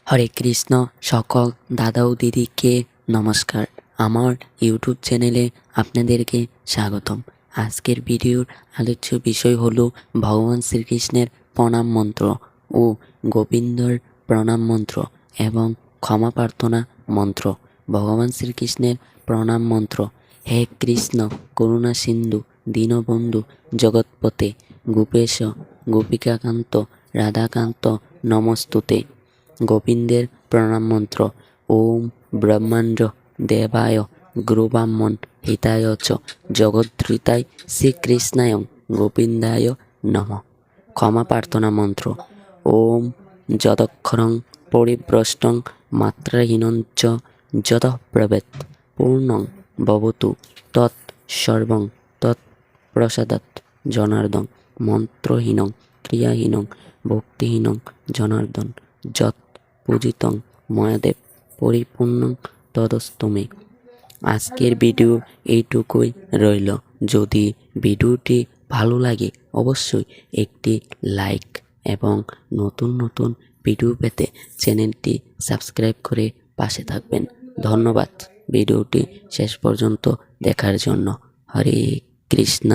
হরে কৃষ্ণ। সকল দাদা ও দিদিকে নমস্কার। আমার ইউটিউব চ্যানেলে আপনাদেরকে স্বাগতম। আজকের ভিডিওর আলোচ্য বিষয় হলো ভগবান শ্রীকৃষ্ণের প্রণাম মন্ত্র ও গোবিন্দর প্রণাম মন্ত্র এবং ক্ষমা প্রার্থনা মন্ত্র। ভগবান শ্রীকৃষ্ণের প্রণাম মন্ত্র: হে কৃষ্ণ করুণা সিন্ধু দীনবন্ধু জগৎপতে গোপেশ গোপিকাকান্ত রাধাকান্ত নমস্তুতে। গোবিন্দের প্রণাম মন্ত্র: ওম ব্রহ্মাণ্ড দেবায় গুরুব্রাহ্মণ হিতায় চ জগদ্ধিতায় শ্রীকৃষ্ণায় গোবিন্দায় নমঃ। ক্ষমা প্রার্থনা মন্ত্র: ওম যদক্ষরং পরিভ্রষ্টং মাত্রাহীনঞ্চ যতঃ প্রভেৎ পূর্ণং ভবতু তৎ সর্বং তৎ প্রসাদাৎ জনার্দন। মন্ত্রহীনং ক্রিয়াহীনং ভক্তিহীনং জনার্দন যৎ পূজিতং ময়াদেব পরিপূর্ণং তদস্তু মে। আজকের ভিডিও এইটুকুই রইল। যদি ভিডিওটি ভালো লাগে অবশ্যই একটি লাইক এবং নতুন নতুন ভিডিও পেতে চ্যানেলটি সাবস্ক্রাইব করে পাশে থাকবেন। ধন্যবাদ ভিডিওটি শেষ পর্যন্ত দেখার জন্য। হরে কৃষ্ণ।